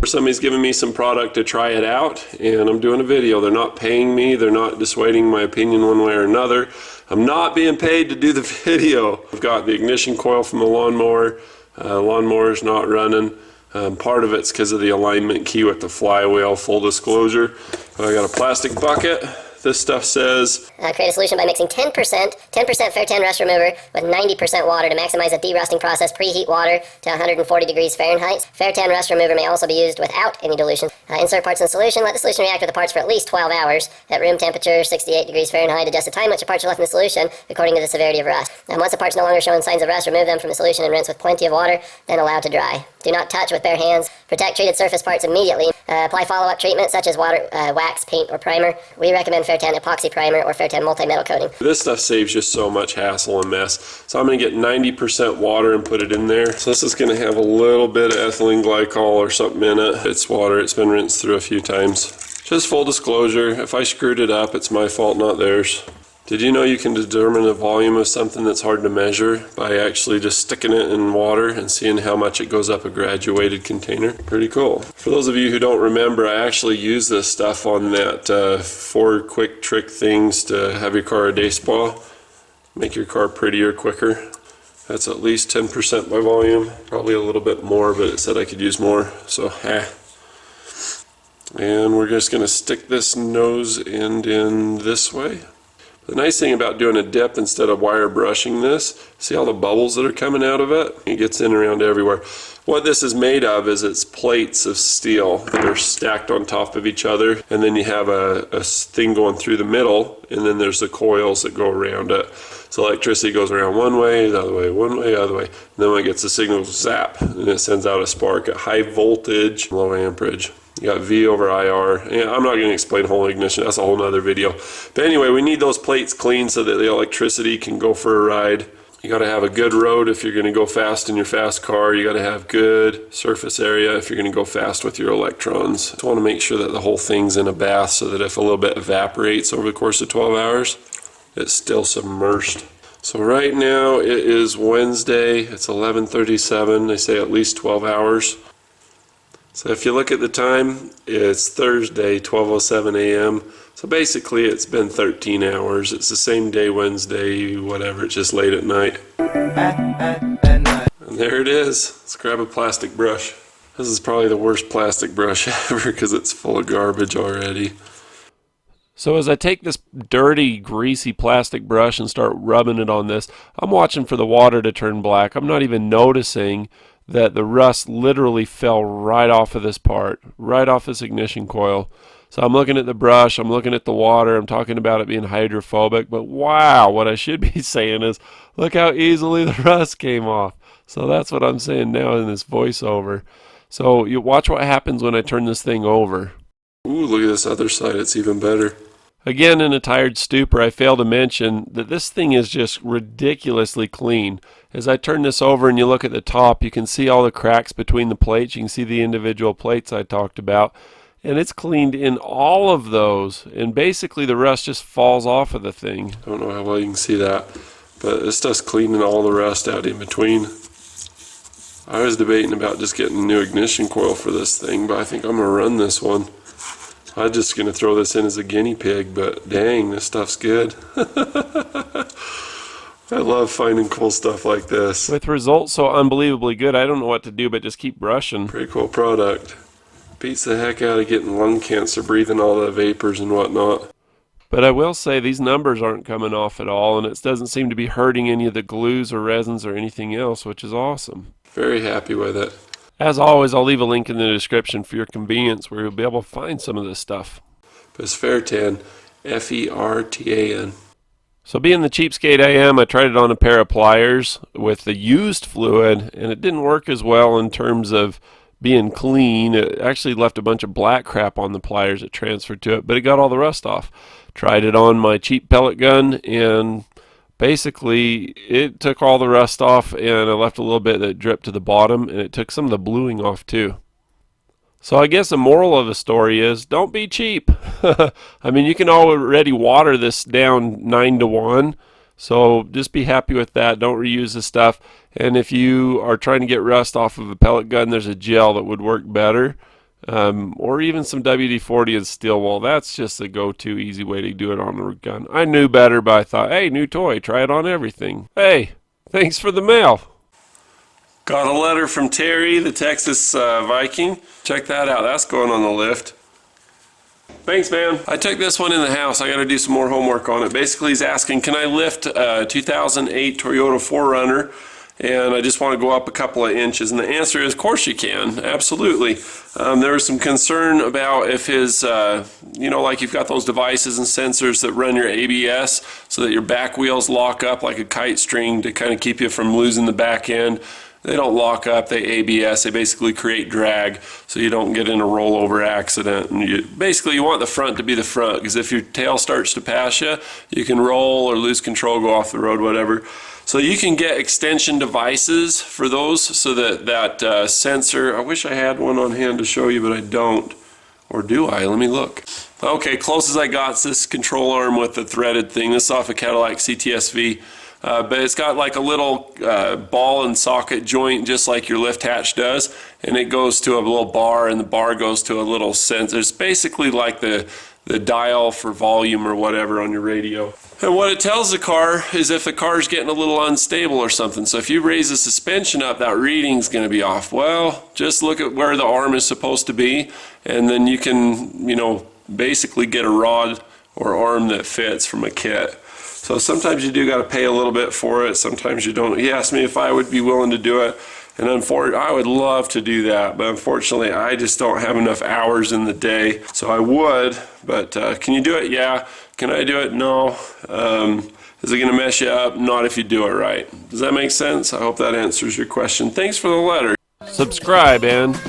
Somebody's giving me some product to try it out, and I'm doing a video. They're not paying me. They're not dissuading my opinion one way or another. I'm not being paid to do the video. I've got the ignition coil from the lawnmower. Lawnmower's not running. Part of it's because of the alignment key with the flywheel, full disclosure. I got a plastic bucket. This stuff says, create a solution by mixing 10% Fertan Rust Remover with 90% water to maximize the derusting process. Preheat water to 140 degrees Fahrenheit. Fertan Rust Remover may also be used without any dilution. Insert parts in the solution. Let the solution react with the parts for at least 12 hours at room temperature, 68 degrees Fahrenheit. Adjust the time which the parts are left in the solution according to the severity of rust. Once the parts no longer showing signs of rust, remove them from the solution and rinse with plenty of water, then allow to dry. Do not touch with bare hands. Protect treated surface parts immediately. Apply follow-up treatment such as water, wax, paint, or primer. We recommend Fertan epoxy primer or Fertan multi-metal coating. This stuff saves you so much hassle and mess. So I'm going to get 90% water and put it in there. So this is going to have a little bit of ethylene glycol or something in it. It's water. It's been rinsed through a few times. Just full disclosure, if I screwed it up, it's my fault, not theirs. Did you know you can determine the volume of something that's hard to measure by actually just sticking it in water and seeing how much it goes up a graduated container? Pretty cool. For those of you who don't remember, I actually use this stuff on that 4 quick trick things to have your car a day spa. Make your car prettier quicker. That's at least 10% by volume. Probably a little bit more, but it said I could use more, so And we're just going to stick this nose end in this way. The nice thing about doing a dip instead of wire brushing this, see all the bubbles that are coming out of it? It gets in around everywhere. What this is made of is it's plates of steel that are stacked on top of each other, and then you have a thing going through the middle, and then there's the coils that go around it. So electricity goes around one way, the other way, one way, the other way. And then when it gets the signal, zap, and it sends out a spark at high voltage, low amperage. You got V over IR. Yeah, I'm not going to explain whole ignition. That's a whole nother video. But anyway, we need those plates clean so that the electricity can go for a ride. You got to have a good road if you're going to go fast in your fast car. You got to have good surface area if you're going to go fast with your electrons. Just want to make sure that the whole thing's in a bath so that if a little bit evaporates over the course of 12 hours, it's still submerged. So right now it is Wednesday. It's 11:37. They say at least 12 hours. So if you look at the time, it's Thursday, 12:07 a.m. So basically it's been 13 hours. It's the same day, Wednesday, whatever, it's just late at night. And there it is. Let's grab a plastic brush. This is probably the worst plastic brush ever because it's full of garbage already. So as I take this dirty, greasy plastic brush and start rubbing it on this, I'm watching for the water to turn black. I'm not even noticing that the rust literally fell right off of this part, right off this ignition coil. So I'm looking at the brush, I'm looking at the water, I'm talking about it being hydrophobic, but wow, what I should be saying is, look how easily the rust came off. So that's what I'm saying now in this voiceover. So you watch what happens when I turn this thing over. Ooh, look at this other side, it's even better. Again, in a tired stupor, I failed to mention that this thing is just ridiculously clean. As I turn this over and you look at the top, you can see all the cracks between the plates. You can see the individual plates I talked about. And it's cleaned in all of those. And basically the rust just falls off of the thing. I don't know how well you can see that. But this stuff's cleaning all the rust out in between. I was debating about just getting a new ignition coil for this thing, but I think I'm going to run this one. I'm just going to throw this in as a guinea pig, but dang, this stuff's good. I love finding cool stuff like this. With results so unbelievably good, I don't know what to do but just keep brushing. Pretty cool product. Beats the heck out of getting lung cancer, breathing all the vapors and whatnot. But I will say these numbers aren't coming off at all, and it doesn't seem to be hurting any of the glues or resins or anything else, which is awesome. Very happy with it. As always, I'll leave a link in the description for your convenience where you'll be able to find some of this stuff. But it's Fertan, F-E-R-T-A-N. So being the cheapskate I am, I tried it on a pair of pliers with the used fluid, and it didn't work as well in terms of being clean. It actually left a bunch of black crap on the pliers that transferred to it, but it got all the rust off. Tried it on my cheap pellet gun, and basically it took all the rust off, and I left a little bit that dripped to the bottom, and it took some of the bluing off too. So I guess the moral of the story is don't be cheap. I mean, you can already water this down 9-to-1, so just be happy with that. Don't reuse the stuff. And if you are trying to get rust off of a pellet gun, there's a gel that would work better. or even some WD-40 and steel wool. That's just a go-to easy way to do it on the gun. I knew better, but I thought, hey, new toy, try it on everything. Hey, thanks for the mail. Got a letter from Terry, the Texas Viking. Check that out. That's going on the lift. Thanks, man. I took this one in the house. I got to do some more homework on it. Basically, he's asking, can I lift a 2008 Toyota 4Runner? And I just want to go up a couple of inches. And the answer is, of course you can. Absolutely. There was some concern about if his, like you've got those devices and sensors that run your ABS so that your back wheels lock up like a kite string to kind of keep you from losing the back end. They don't lock up, they ABS, they basically create drag so you don't get in a rollover accident. And you want the front to be the front, because if your tail starts to pass you, you can roll or lose control, go off the road, whatever. So you can get extension devices for those so that sensor, I wish I had one on hand to show you, but I don't. Or do I? Let me look. Okay, closest I got is this control arm with the threaded thing. This is off a Cadillac CTSV. But it's got like a little ball and socket joint just like your lift hatch does, and it goes to a little bar, and the bar goes to a little sensor. It's basically like the dial for volume or whatever on your radio. And what it tells the car is if the car's getting a little unstable or something. So if you raise the suspension up, that reading's going to be off. Well, just look at where the arm is supposed to be, and then you can, basically get a rod or arm that fits from a kit. So sometimes you do got to pay a little bit for it. Sometimes you don't. He asked me if I would be willing to do it, and unfortunately, I would love to do that, but unfortunately, I just don't have enough hours in the day. So I would, but can you do it? Yeah. Can I do it? No. Is it going to mess you up? Not if you do it right. Does that make sense? I hope that answers your question. Thanks for the letter. Subscribe and